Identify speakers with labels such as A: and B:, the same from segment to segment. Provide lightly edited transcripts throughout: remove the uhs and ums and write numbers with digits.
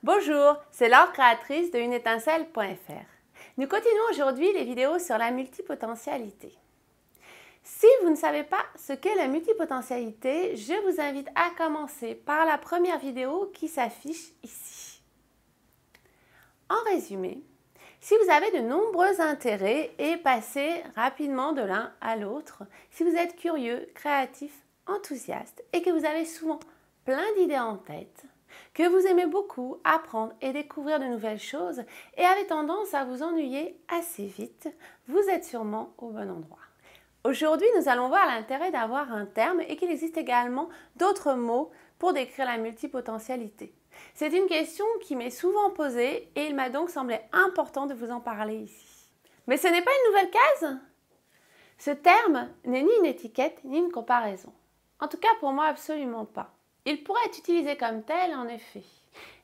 A: Bonjour, c'est Laure, créatrice de uneétincelle.fr. Nous continuons aujourd'hui les vidéos sur la multipotentialité. Si vous ne savez pas ce qu'est la multipotentialité, je vous invite à commencer par la première vidéo qui s'affiche ici. En résumé, si vous avez de nombreux intérêts et passez rapidement de l'un à l'autre, si vous êtes curieux, créatif, enthousiaste et que vous avez souvent plein d'idées en tête, que vous aimez beaucoup apprendre et découvrir de nouvelles choses et avez tendance à vous ennuyer assez vite, vous êtes sûrement au bon endroit. Aujourd'hui, nous allons voir l'intérêt d'avoir un terme et qu'il existe également d'autres mots pour décrire la multipotentialité. C'est une question qui m'est souvent posée et il m'a donc semblé important de vous en parler ici. Mais ce n'est pas une nouvelle case? Ce terme n'est ni une étiquette ni une comparaison. En tout cas, pour moi, absolument pas. Il pourrait être utilisé comme tel, en effet.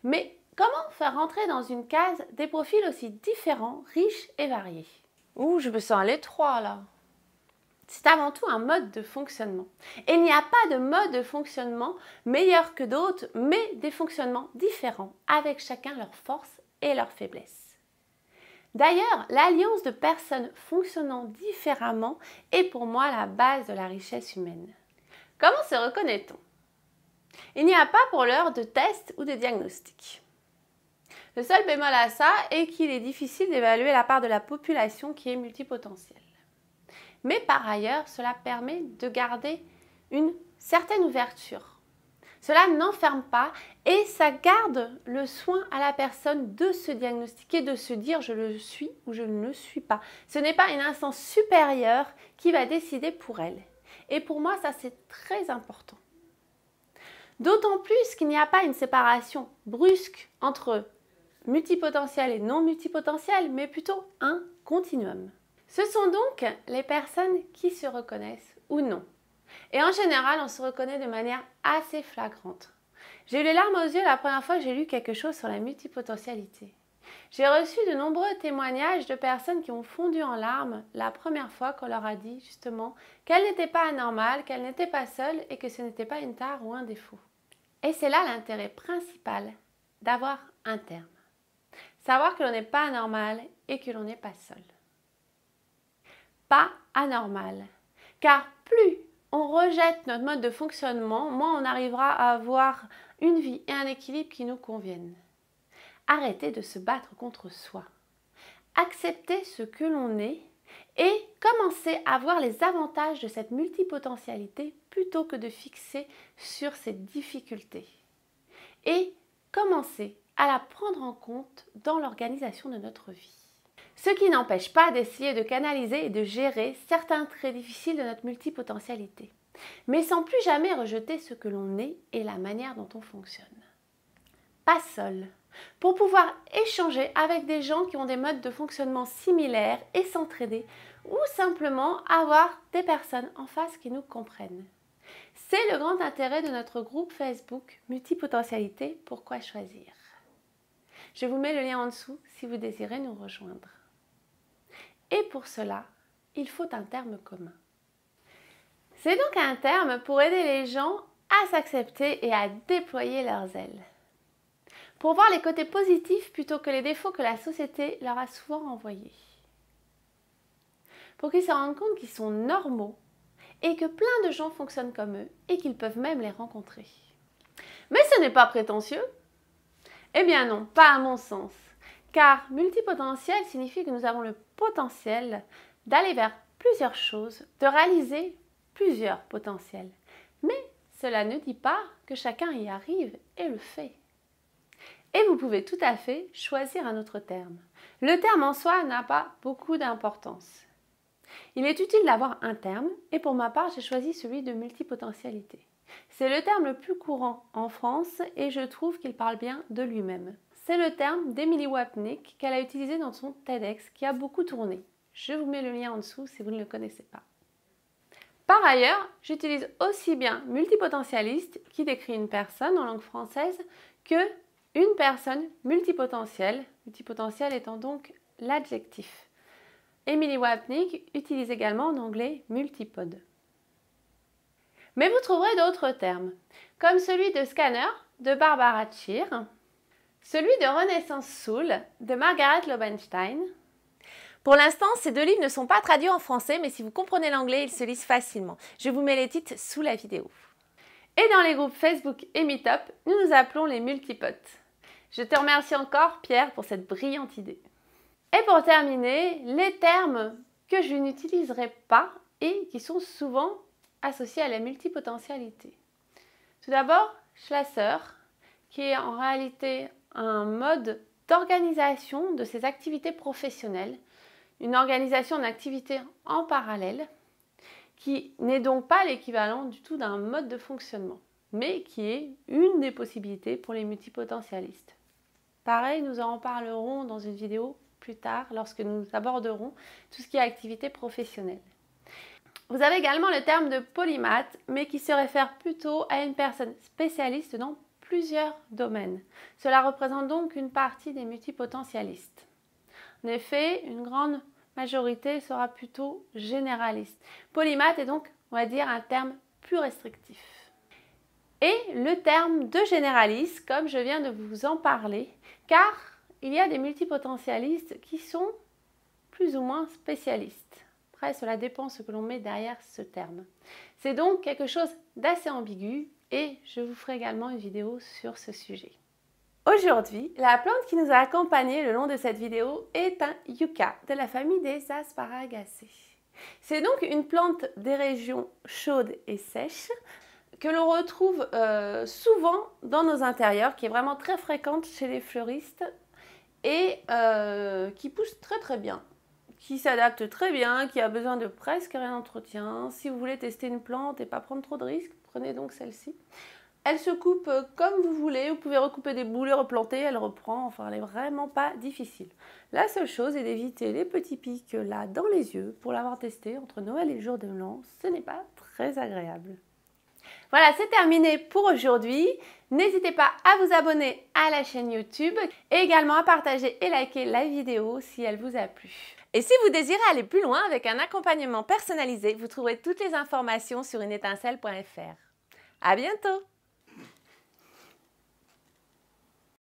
A: Mais comment faire rentrer dans une case des profils aussi différents, riches et variés? Ouh, je me sens à l'étroit là. C'est avant tout un mode de fonctionnement. Et il n'y a pas de mode de fonctionnement meilleur que d'autres, mais des fonctionnements différents, avec chacun leurs forces et leurs faiblesses. D'ailleurs, l'alliance de personnes fonctionnant différemment est pour moi la base de la richesse humaine. Comment se reconnaît-on? Il n'y a pas pour l'heure de test ou de diagnostic. Le seul bémol à ça est qu'il est difficile d'évaluer la part de la population qui est multipotentielle. Mais par ailleurs, cela permet de garder une certaine ouverture. Cela n'enferme pas et ça garde le soin à la personne de se diagnostiquer, de se dire je le suis ou je ne le suis pas. Ce n'est pas une instance supérieure qui va décider pour elle. Et pour moi, ça c'est très important. D'autant plus qu'il n'y a pas une séparation brusque entre multipotentiel et non multipotentiel, mais plutôt un continuum. Ce sont donc les personnes qui se reconnaissent ou non. Et en général, on se reconnaît de manière assez flagrante. J'ai eu les larmes aux yeux la première fois que j'ai lu quelque chose sur la multipotentialité. J'ai reçu de nombreux témoignages de personnes qui ont fondu en larmes la première fois qu'on leur a dit justement qu'elles n'étaient pas anormales, qu'elles n'étaient pas seules et que ce n'était pas une tare ou un défaut. Et c'est là l'intérêt principal d'avoir un terme. Savoir que l'on n'est pas anormal et que l'on n'est pas seul. Pas anormal. Car plus on rejette notre mode de fonctionnement, moins on arrivera à avoir une vie et un équilibre qui nous conviennent. Arrêtez de se battre contre soi. Acceptez ce que l'on est et commencez à voir les avantages de cette multipotentialité plutôt que de fixer sur ses difficultés. Et commencez à la prendre en compte dans l'organisation de notre vie. Ce qui n'empêche pas d'essayer de canaliser et de gérer certains traits difficiles de notre multipotentialité, mais sans plus jamais rejeter ce que l'on est et la manière dont on fonctionne. Pas seul, pour pouvoir échanger avec des gens qui ont des modes de fonctionnement similaires et s'entraider, ou simplement avoir des personnes en face qui nous comprennent. C'est le grand intérêt de notre groupe Facebook Multipotentialité, pourquoi choisir? Je vous mets le lien en dessous si vous désirez nous rejoindre. Et pour cela, il faut un terme commun. C'est donc un terme pour aider les gens à s'accepter et à déployer leurs ailes. Pour voir les côtés positifs plutôt que les défauts que la société leur a souvent envoyés. Pour qu'ils se rendent compte qu'ils sont normaux et que plein de gens fonctionnent comme eux et qu'ils peuvent même les rencontrer. Mais ce n'est pas prétentieux? Eh bien non, pas à mon sens. Car multipotentiel signifie que nous avons le potentiel d'aller vers plusieurs choses, de réaliser plusieurs potentiels. Mais cela ne dit pas que chacun y arrive et le fait. Et vous pouvez tout à fait choisir un autre terme. Le terme en soi n'a pas beaucoup d'importance. Il est utile d'avoir un terme et pour ma part, j'ai choisi celui de multipotentialité. C'est le terme le plus courant en France et je trouve qu'il parle bien de lui-même. C'est le terme d'Emily Wapnick qu'elle a utilisé dans son TEDx qui a beaucoup tourné. Je vous mets le lien en dessous si vous ne le connaissez pas. Par ailleurs, j'utilise aussi bien multipotentialiste qui décrit une personne en langue française que une personne multipotentielle, multipotentiel étant donc l'adjectif. Emily Wapnick utilise également en anglais multipode. Mais vous trouverez d'autres termes, comme celui de scanner de Barbara Scheer, celui de Renaissance Soul de Margaret Lobenstein. Pour l'instant, ces deux livres ne sont pas traduits en français, mais si vous comprenez l'anglais, ils se lisent facilement. Je vous mets les titres sous la vidéo. Et dans les groupes Facebook et Meetup, nous nous appelons les multipotes. Je te remercie encore, Pierre, pour cette brillante idée. Et pour terminer, les termes que je n'utiliserai pas et qui sont souvent associés à la multipotentialité. Tout d'abord, Schlosser, qui est en réalité un mode d'organisation de ses activités professionnelles, une organisation d'activités en parallèle, qui n'est donc pas l'équivalent du tout d'un mode de fonctionnement, mais qui est une des possibilités pour les multipotentialistes. Pareil, nous en parlerons dans une vidéo plus tard, lorsque nous aborderons tout ce qui est activité professionnelle. Vous avez également le terme de polymathe, mais qui se réfère plutôt à une personne spécialiste dans plusieurs domaines. Cela représente donc une partie des multipotentialistes. En effet, une grande majorité sera plutôt généraliste. Polymathe est donc, on va dire, un terme plus restrictif. Et le terme de généraliste, comme je viens de vous en parler, car il y a des multipotentialistes qui sont plus ou moins spécialistes. Après, cela dépend ce que l'on met derrière ce terme. C'est donc quelque chose d'assez ambigu et je vous ferai également une vidéo sur ce sujet. Aujourd'hui, la plante qui nous a accompagnés le long de cette vidéo est un yucca de la famille des Asparagacées. C'est donc une plante des régions chaudes et sèches que l'on retrouve souvent dans nos intérieurs, qui est vraiment très fréquente chez les fleuristes et qui pousse très bien, qui s'adapte très bien, qui a besoin de presque rien d'entretien. Si vous voulez tester une plante et pas prendre trop de risques, prenez donc celle-ci. Elle se coupe comme vous voulez, vous pouvez recouper des boules et replanter, elle reprend, enfin elle n'est vraiment pas difficile. La seule chose est d'éviter les petits pics là dans les yeux. Pour l'avoir testé entre Noël et le jour de l'an, ce n'est pas très agréable. Voilà, c'est terminé pour aujourd'hui. N'hésitez pas à vous abonner à la chaîne YouTube et également à partager et liker la vidéo si elle vous a plu. Et si vous désirez aller plus loin avec un accompagnement personnalisé, vous trouverez toutes les informations sur uneétincelle.fr. À bientôt!